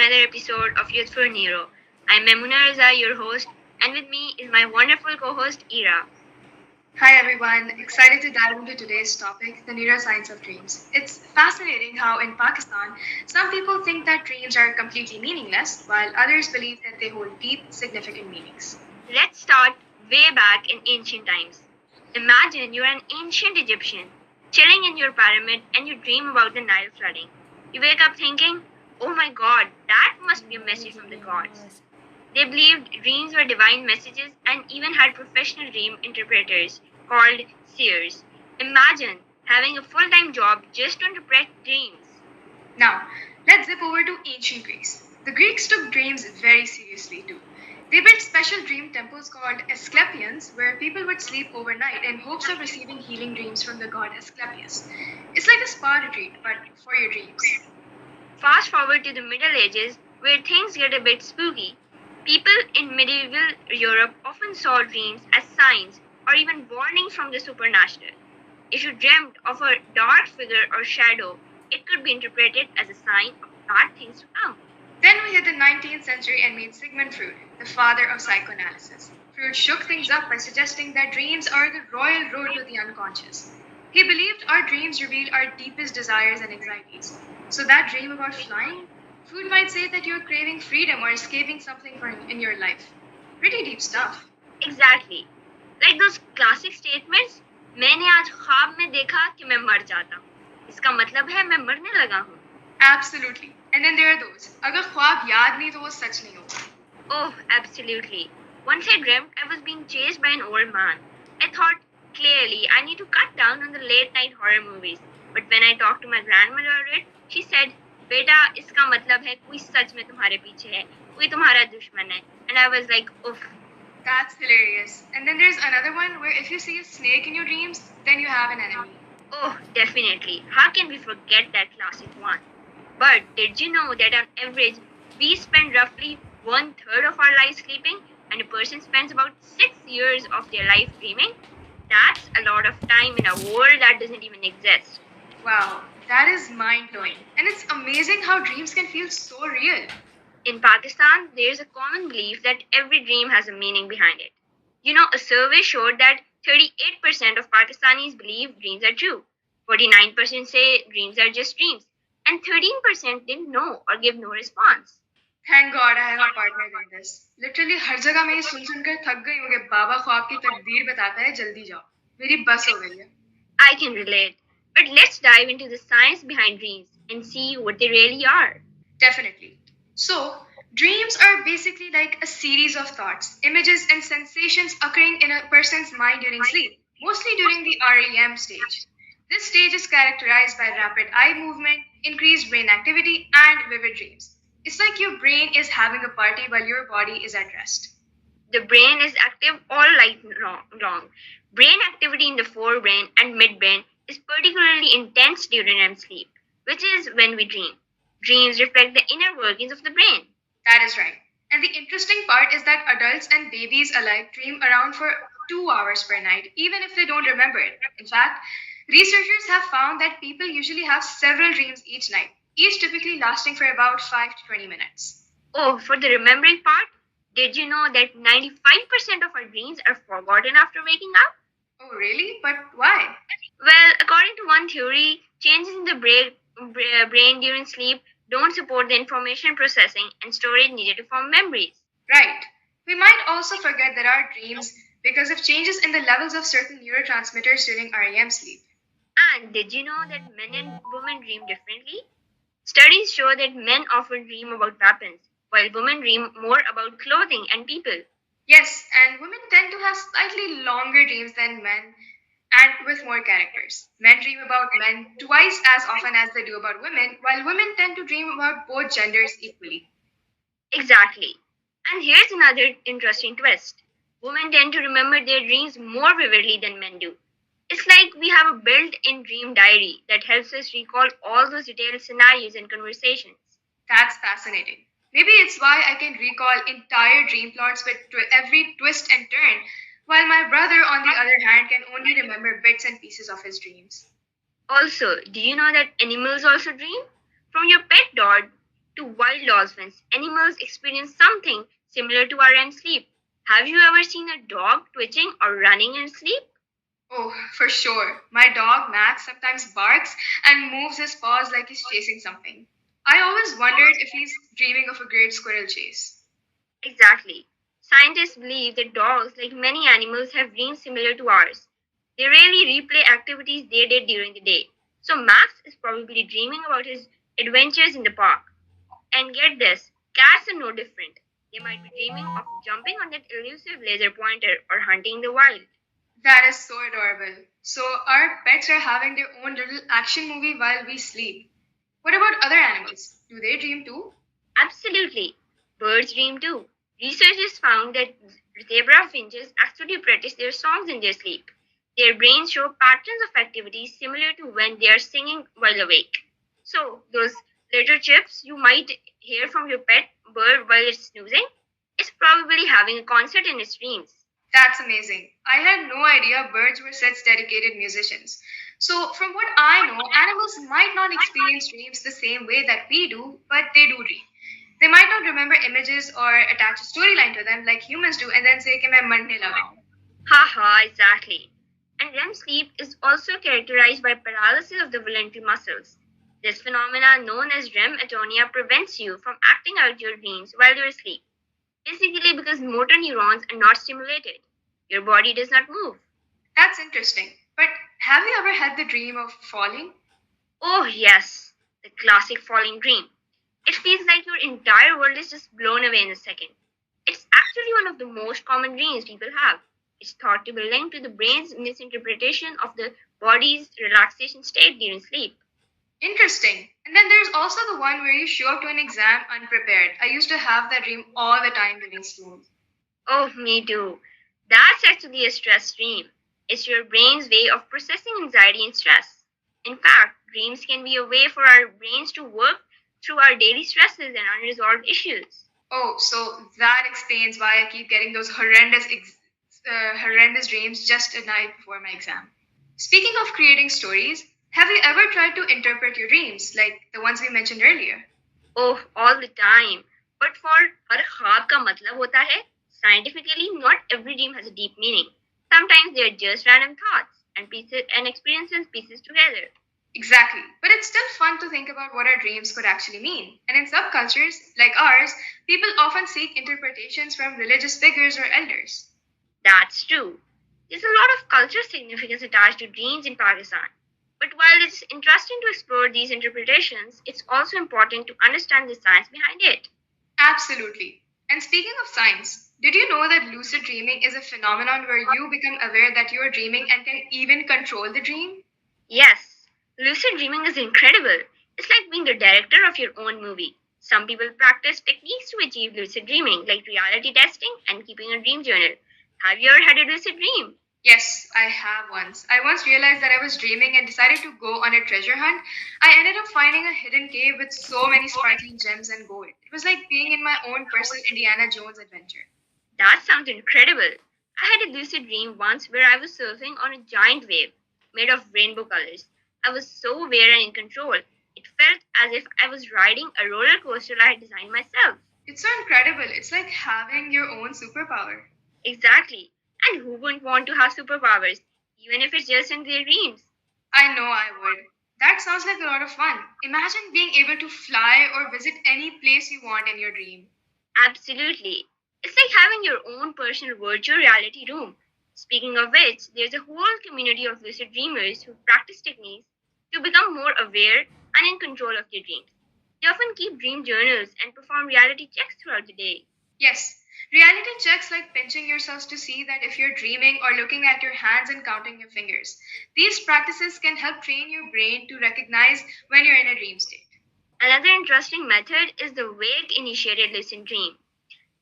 another episode of Youth4Neuro. I'm Mamoona and Eira, your host, and with me is my wonderful co-host Eira. Hi everyone, excited to dive into today's topic, the neuroscience of dreams. It's fascinating how in Pakistan, some people think that dreams are completely meaningless, while others believe that they hold deep, significant meanings. Let's start way back in ancient times. Imagine you're an ancient Egyptian, chilling in your pyramid, and you dream about the Nile flooding. You wake up thinking, oh my god, that must be a message from the gods. They believed dreams were divine messages and even had professional dream interpreters called seers. Imagine having a full time job just to interpret dreams. Now, let's zip over to ancient Greece. The Greeks took dreams very seriously too. They built special dream temples called Asclepions where people would sleep overnight in hopes of receiving healing dreams from the god Asclepius. It's like a spa retreat, but for your dreams. Fast forward to the Middle Ages, where things get a bit spooky. People in medieval Europe often saw dreams as signs or even warnings from the supernatural. If you dreamt of a dark figure or shadow, it could be interpreted as a sign of bad things to come. Then we hit the 19th century and meet Sigmund Freud, the father of psychoanalysis. Freud shook things up by suggesting that dreams are the royal road to the unconscious. He believed our dreams reveal our deepest desires and anxieties. So that dream about flying? Freud might say that you're craving freedom or escaping something in your life. Pretty deep stuff. Exactly. Like those classic statements, मैंने आज ख्वाब में देखा कि मैं मर जाता हूँ. इसका मतलब है मैं मरने लगा हूँ. Absolutely. And then there are those. अगर ख्वाब याद नहीं तो वो सच नहीं होगा. Oh, absolutely. Once I dreamt I was being chased by an old man. I thought, clearly, I need to cut down on the late night horror movies. But when I talked to my grandmother about it, she said, बेटा इसका मतलब है कोई सच में तुम्हारे पीछे है, कोई तुम्हारा दुश्मन है. And I was like, oof. That's hilarious. And then there's another one where if you see a snake in your dreams, then you have an enemy. Oh, definitely. How can we forget that classic one? But did you know that on average, we spend roughly 1/3 of our life sleeping and a person spends about 6 years of their life dreaming? That's a lot of time in a world that doesn't even exist. Wow, that is mind-blowing. And it's amazing how dreams can feel so real. In Pakistan, there is a common belief that every dream has a meaning behind it. You know, a survey showed that 38% of Pakistanis believe dreams are true, 49% say dreams are just dreams, and 13% didn't know or give no response. Thank God I have a partner in this. Literally हर जगह मैं ये सुन थक गई हूँ कि बाबा ख्वाब की तकदीर बताता है जल्दी जाओ. मेरी बस हो गई है. I can relate. But let's dive into the science behind dreams and see what they really are. Definitely. So, dreams are basically like a series of thoughts, images, and sensations occurring in a person's mind during sleep, mostly during the REM stage. This stage is characterized by rapid eye movement, increased brain activity, and vivid dreams. It's like your brain is having a party while your body is at rest. The brain is active all night long. Brain activity in the forebrain and midbrain is particularly intense during REM sleep, which is when we dream. Dreams reflect the inner workings of the brain. That is right. And the interesting part is that adults and babies alike dream around for 2 hours per night, even if they don't remember it. In fact, researchers have found that people usually have several dreams each night, each typically lasting for about 5 to 20 minutes. Oh, for the remembering part, did you know that 95% of our dreams are forgotten after waking up? Oh, really? But why? Well, according to one theory, changes in the brain during sleep don't support the information processing and storage needed to form memories. Right. We might also forget that our dreams because of changes in the levels of certain neurotransmitters during REM sleep. And did you know that men and women dream differently? Studies show that men often dream about weapons, while women dream more about clothing and people. Yes, and women tend to have slightly longer dreams than men and with more characters. Men dream about men twice as often as they do about women, while women tend to dream about both genders equally. Exactly. And here's another interesting twist. Women tend to remember their dreams more vividly than men do. It's like we have a built-in dream diary that helps us recall all those detailed scenarios and conversations. That's fascinating. Maybe it's why I can recall entire dream plots with every twist and turn, while my brother, on the other hand, can only remember bits and pieces of his dreams. Also, do you know that animals also dream? From your pet dog to wild dolphins, animals experience something similar to our REM sleep. Have you ever seen a dog twitching or running in sleep? Oh, for sure. My dog Max sometimes barks and moves his paws like he's chasing something. I always wondered if he's dreaming of a great squirrel chase. Exactly. Scientists believe that dogs, like many animals, have dreams similar to ours. They rarely replay activities they did during the day. So Max is probably dreaming about his adventures in the park. And get this, cats are no different. They might be dreaming of jumping on that elusive laser pointer or hunting in the wild. That is so adorable. So, our pets are having their own little action movie while we sleep. What about other animals? Do they dream too? Absolutely. Birds dream too. Researchers found that zebra finches actually practice their songs in their sleep. Their brains show patterns of activity similar to when they are singing while awake. So, those little chips you might hear from your pet bird while it's snoozing is probably having a concert in its dreams. That's amazing. I had no idea birds were such dedicated musicians. So, from what I know, animals might not experience dreams the same way that we do, but they do dream. They might not remember images or attach a storyline to them like humans do and then say कि मैं मरने लगा हूँ. Haha, exactly. And REM sleep is also characterized by paralysis of the voluntary muscles. This phenomenon, known as REM atonia, prevents you from acting out your dreams while you're asleep, basically because motor neurons are not stimulated. Your body does not move. That's interesting. But have you ever had the dream of falling? Oh, yes, the classic falling dream. It feels like your entire world is just blown away in a second. It's actually one of the most common dreams people have. It's thought to be linked to the brain's misinterpretation of the body's relaxation state during sleep. Interesting. And then there's also the one where you show up to an exam unprepared. I used to have that dream all the time during school. Oh, me too. That's actually a stress dream. It's your brain's way of processing anxiety and stress. In fact, dreams can be a way for our brains to work through our daily stresses and unresolved issues. Oh, so that explains why I keep getting those horrendous dreams just a night before my exam. Speaking of creating stories, have you ever tried to interpret your dreams, like the ones we mentioned earlier? Oh, all the time. But for हर ख्वाब का मतलब होता है, scientifically, not every dream has a deep meaning. Sometimes they are just random thoughts and pieces and experiences pieces together. Exactly. But it's still fun to think about what our dreams could actually mean. And in subcultures, like ours, people often seek interpretations from religious figures or elders. That's true. There's a lot of cultural significance attached to dreams in Pakistan. But while it's interesting to explore these interpretations, it's also important to understand the science behind it. Absolutely. And speaking of science, did you know that lucid dreaming is a phenomenon where you become aware that you are dreaming and can even control the dream? Yes, lucid dreaming is incredible. It's like being the director of your own movie. Some people practice techniques to achieve lucid dreaming, like reality testing and keeping a dream journal. Have you ever had a lucid dream? Yes, I have once. I once realized that I was dreaming and decided to go on a treasure hunt. I ended up finding a hidden cave with so many sparkling gems and gold. It was like being in my own personal Indiana Jones adventure. That sounds incredible. I had a lucid dream once where I was surfing on a giant wave made of rainbow colors. I was so aware and in control. It felt as if I was riding a roller coaster I had designed myself. It's so incredible. It's like having your own superpower. Exactly. And who wouldn't want to have superpowers, even if it's just in their dreams? I know I would. That sounds like a lot of fun. Imagine being able to fly or visit any place you want in your dream. Absolutely. It's like having your own personal virtual reality room. Speaking of which, there's a whole community of lucid dreamers who practice techniques to become more aware and in control of their dreams. They often keep dream journals and perform reality checks throughout the day. Yes, reality checks like pinching yourselves to see that if you're dreaming or looking at your hands and counting your fingers. These practices can help train your brain to recognize when you're in a dream state. Another interesting method is the wake initiated lucid dream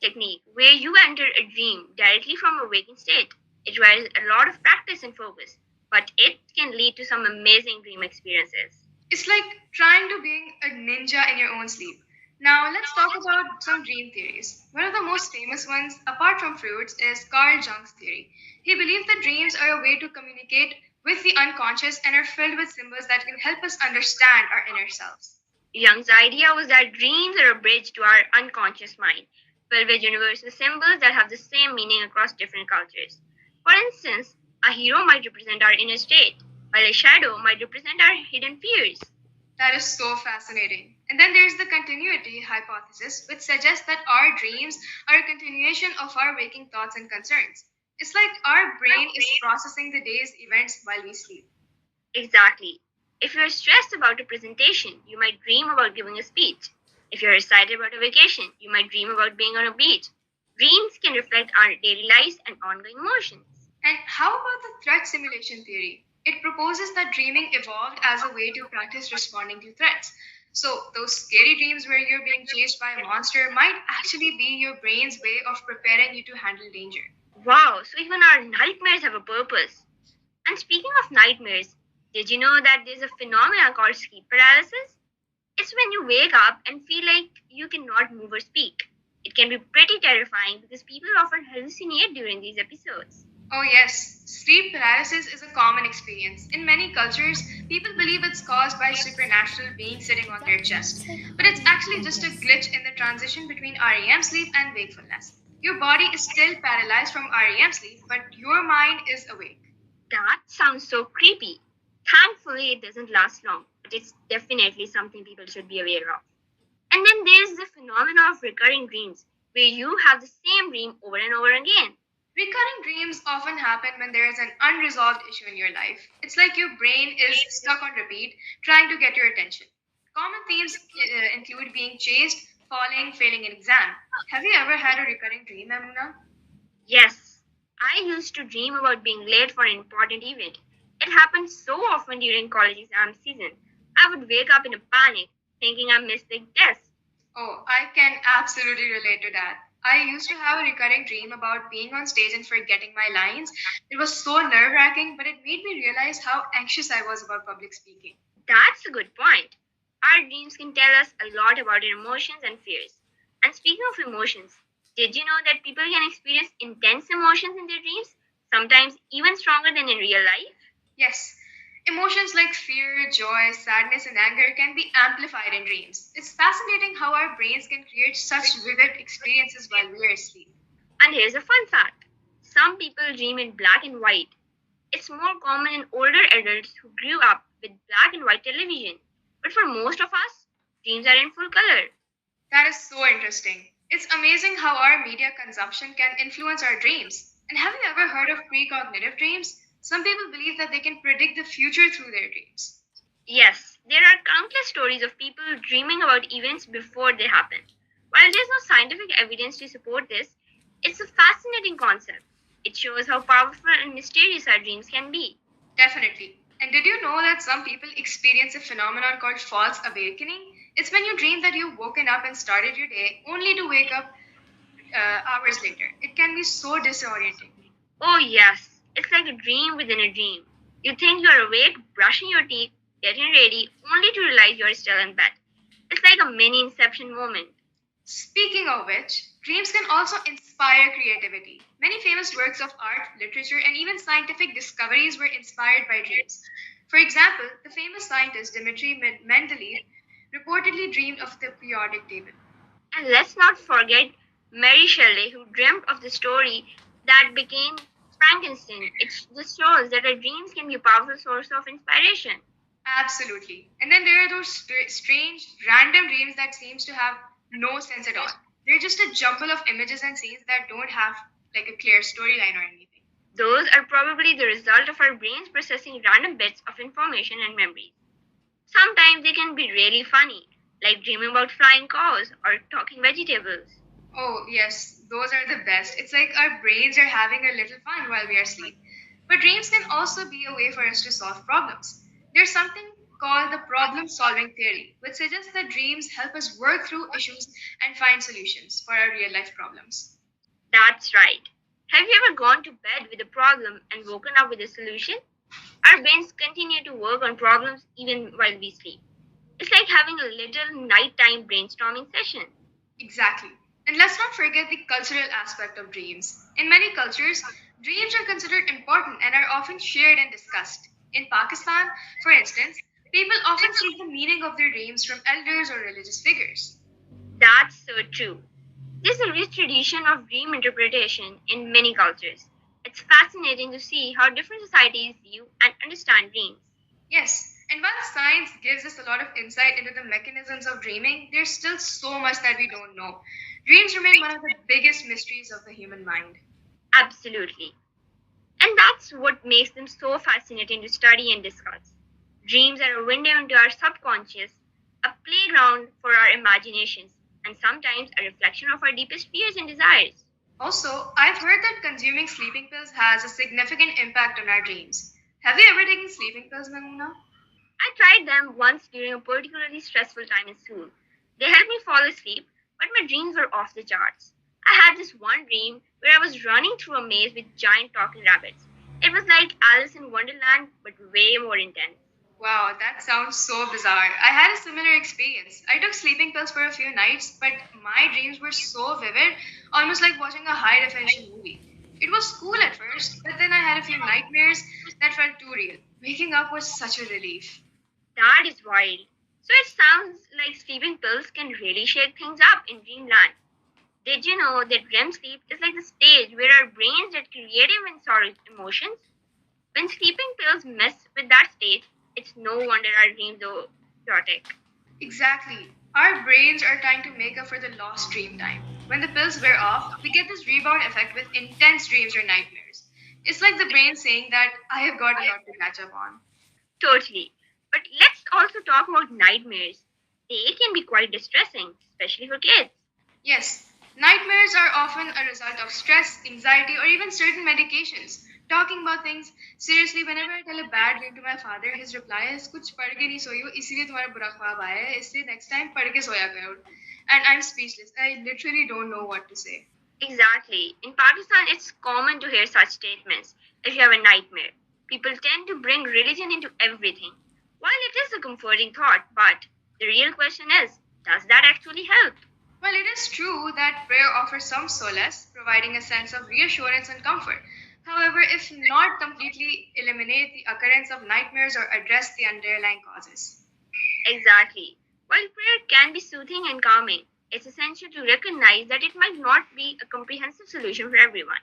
technique, where you enter a dream directly from a waking state. It requires a lot of practice and focus, but it can lead to some amazing dream experiences. It's like trying to be a ninja in your own sleep. Now, let's talk about some dream theories. One of the most famous ones, apart from fruits, is Carl Jung's theory. He believed that dreams are a way to communicate with the unconscious and are filled with symbols that can help us understand our inner selves. Jung's idea was that dreams are a bridge to our unconscious mind, filled with universal symbols that have the same meaning across different cultures. For instance, a hero might represent our inner state, while a shadow might represent our hidden fears. That is so fascinating. And then there's the continuity hypothesis, which suggests that our dreams are a continuation of our waking thoughts and concerns. It's like our brain is processing the day's events while we sleep. Exactly. If you're stressed about a presentation, you might dream about giving a speech. If you're excited about a vacation, you might dream about being on a beach. Dreams can reflect our daily lives and ongoing emotions. And how about the threat simulation theory? It proposes that dreaming evolved as a way to practice responding to threats. So, those scary dreams where you're being chased by a monster might actually be your brain's way of preparing you to handle danger. Wow, so even our nightmares have a purpose. And speaking of nightmares, did you know that there's a phenomenon called sleep paralysis? It's when you wake up and feel like you cannot move or speak. It can be pretty terrifying because people often hallucinate during these episodes. Oh, yes, sleep paralysis is a common experience. In many cultures, people believe it's caused by supernatural beings sitting on their chest. But it's actually just a glitch in the transition between REM sleep and wakefulness. Your body is still paralyzed from REM sleep, but your mind is awake. That sounds so creepy. Thankfully, it doesn't last long, but it's definitely something people should be aware of. And then there's the phenomenon of recurring dreams, where you have the same dream over and over again. Recurring dreams often happen when there is an unresolved issue in your life. It's like your brain is stuck on repeat, trying to get your attention. Common themes include being chased, falling, failing an exam. Have you ever had a recurring dream, Amuna? Yes, I used to dream about being late for an important event. It happened so often during college exam season. I would wake up in a panic, thinking I missed the test. Oh, I can absolutely relate to that. I used to have a recurring dream about being on stage and forgetting my lines. It was so nerve wracking, but it made me realize how anxious I was about public speaking. That's a good point. Our dreams can tell us a lot about our emotions and fears. And speaking of emotions, did you know that people can experience intense emotions in their dreams, sometimes even stronger than in real life? Yes, emotions like fear, joy, sadness, and anger can be amplified in dreams. It's fascinating how our brains can create such vivid experiences while we are asleep. And here's a fun fact, some people dream in black and white. It's more common in older adults who grew up with black and white television. But for most of us, dreams are in full color. That is so interesting. It's amazing how our media consumption can influence our dreams. And have you ever heard of precognitive dreams? Some people believe that they can predict the future through their dreams. Yes, there are countless stories of people dreaming about events before they happen. While there's no scientific evidence to support this, it's a fascinating concept. It shows how powerful and mysterious our dreams can be. Definitely. And did you know that some people experience a phenomenon called false awakening? It's when you dream that you've woken up and started your day only to wake up hours later. It can be so disorienting. Oh, yes, it's like a dream within a dream. You think you're awake, brushing your teeth, getting ready, only to realize you're still in bed. It's like a mini inception moment. Speaking of which, dreams can also inspire creativity. Many famous works of art, literature, and even scientific discoveries were inspired by dreams. For example, the famous scientist Dmitri Mendeleev reportedly dreamed of the periodic table. And let's not forget Mary Shelley, who dreamt of the story that became Frankenstein. It just shows that our dreams can be a powerful source of inspiration. Absolutely. And then there are those strange, random dreams that seems to have no sense at all. They're just a jumble of images and scenes that don't have like a clear storyline or anything. Those are probably the result of our brains processing random bits of information and memories. Sometimes they can be really funny, like dreaming about flying cows or talking vegetables. Oh, yes, those are the best. It's like our brains are having a little fun while we are asleep. But dreams can also be a way for us to solve problems. There's something called the problem solving theory, which suggests that dreams help us work through issues and find solutions for our real life problems. That's right. Have you ever gone to bed with a problem and woken up with a solution? Our brains continue to work on problems even while we sleep. It's like having a little nighttime brainstorming session. Exactly. And let's not forget the cultural aspect of dreams. In many cultures, dreams are considered important and are often shared and discussed. In Pakistan, for instance, People often seek the meaning of their dreams from elders or religious figures. That's so true. There's a rich tradition of dream interpretation in many cultures. It's fascinating to see how different societies view and understand dreams. Yes, and while science gives us a lot of insight into the mechanisms of dreaming, there's still so much that we don't know. Dreams remain one of the biggest mysteries of the human mind. Absolutely. And that's what makes them so fascinating to study and discuss. Dreams are a window into our subconscious, a playground for our imaginations, and sometimes a reflection of our deepest fears and desires. Also, I've heard that consuming sleeping pills has a significant impact on our dreams. Have you ever taken sleeping pills, Mamoona? I tried them once during a particularly stressful time in school. They helped me fall asleep, but my dreams were off the charts. I had this one dream where I was running through a maze with giant talking rabbits. It was like Alice in Wonderland, but way more intense. Wow, that sounds so bizarre. I had a similar experience. I took sleeping pills for a few nights, but my dreams were so vivid, almost like watching a high definition movie. It was cool at first, but then I had a few nightmares that felt too real. Waking up was such a relief. That is wild. So it sounds like sleeping pills can really shake things up in dreamland. Did you know that REM sleep is like the stage where our brains get creative and sorrow emotions? When sleeping pills mess with that state, it's no wonder our dreams are chaotic. Exactly. Our brains are trying to make up for the lost dream time. When the pills wear off, we get this rebound effect with intense dreams or nightmares. It's like the brain saying that I have got a lot to catch up on. Totally. But let's also talk about nightmares. They can be quite distressing, especially for kids. Yes, nightmares are often a result of stress, anxiety, or even certain medications. Talking about things seriously, whenever I tell a bad dream to my father, his reply is कुछ पढ़ के नहीं सोई हो इसीलिए तुम्हारा बुरा ख्वाब आया है इसलिए next time पढ़ के सोया करो. And I'm speechless. I literally don't know what to say. Exactly. In Pakistan, it's common to hear such statements. If you have a nightmare, people tend to bring religion into everything. While it is a comforting thought, but the real question is, does that actually help? Well, it is true that prayer offers some solace, providing a sense of reassurance and comfort. However, if not completely eliminate the occurrence of nightmares or address the underlying causes. Exactly. While prayer can be soothing and calming, it's essential to recognize that it might not be a comprehensive solution for everyone.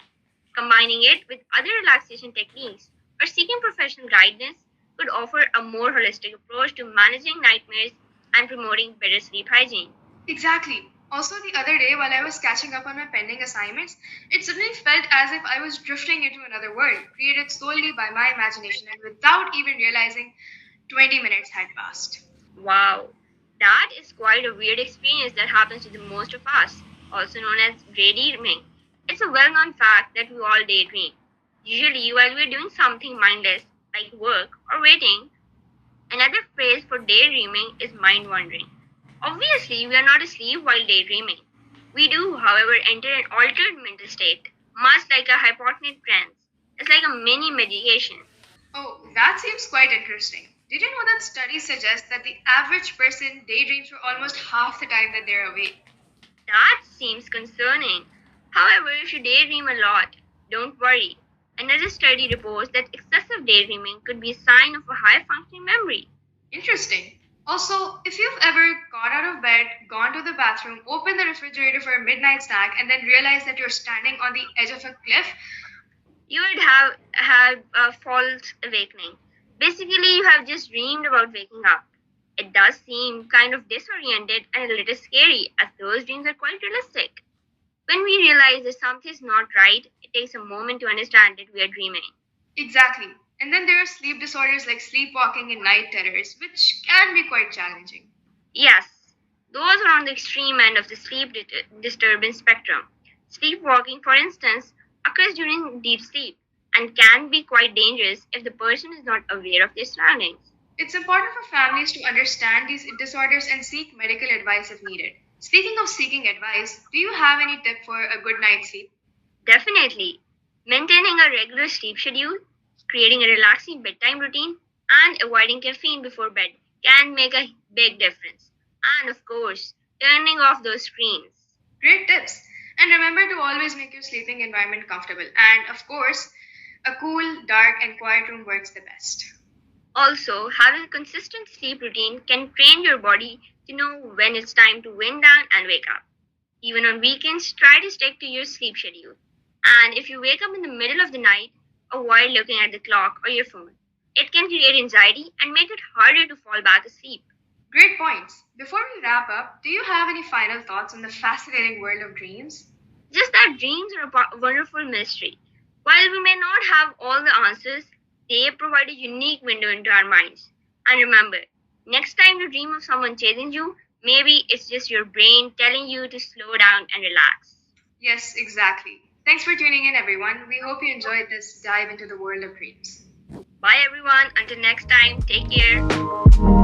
Combining it with other relaxation techniques or seeking professional guidance could offer a more holistic approach to managing nightmares and promoting better sleep hygiene. Exactly. Also, the other day, while I was catching up on my pending assignments, it suddenly felt as if I was drifting into another world, created solely by my imagination, and without even realizing, 20 minutes had passed. Wow, that is quite a weird experience that happens to the most of us, also known as daydreaming. It's a well known fact that we all daydream. Usually, while we're doing something mindless, like work or waiting. Another phrase for daydreaming is mind wandering. Obviously, we are not asleep while daydreaming. We do, however, enter an altered mental state, much like a hypotonic trance. It's like a mini meditation. Oh, that seems quite interesting. Did you know that studies suggest that the average person daydreams for almost half the time that they're awake? That seems concerning. However, if you daydream a lot, don't worry. Another study reports that excessive daydreaming could be a sign of a high functioning memory. Interesting. Also, if you've ever got out of bed, gone to the bathroom, opened the refrigerator for a midnight snack, and then realized that you're standing on the edge of a cliff, You would have had a false awakening. Basically, you have just dreamed about waking up. It does seem kind of disoriented and a little scary, as those dreams are quite realistic. When we realize that something is not right, it takes a moment to understand that we are dreaming. exactly. And then there are sleep disorders like sleepwalking and night terrors, which can be quite challenging. Yes, those are on the extreme end of the disturbance spectrum. Sleepwalking, for instance, occurs during deep sleep and can be quite dangerous if the person is not aware of their surroundings. It's important for families to understand these disorders and seek medical advice if needed. Speaking of seeking advice, do you have any tip for a good night's sleep? Definitely, maintaining a regular sleep schedule, creating a relaxing bedtime routine, and avoiding caffeine before bed can make a big difference. And of course, turning off those screens. Great tips. And remember to always make your sleeping environment comfortable. And of course, a cool, dark, and quiet room works the best. Also, having a consistent sleep routine can train your body to know when it's time to wind down and wake up. Even on weekends, try to stick to your sleep schedule. And if you wake up in the middle of the night, avoid looking at the clock or your phone. It can create anxiety and make it harder to fall back asleep. Great points. Before we wrap up, do you have any final thoughts on the fascinating world of dreams? Just that dreams are a wonderful mystery. While we may not have all the answers, they provide a unique window into our minds. And remember, next time you dream of someone chasing you, maybe it's just your brain telling you to slow down and relax. Yes, exactly. Thanks for tuning in, everyone. We hope you enjoyed this dive into the world of dreams. Bye everyone, until next time, take care.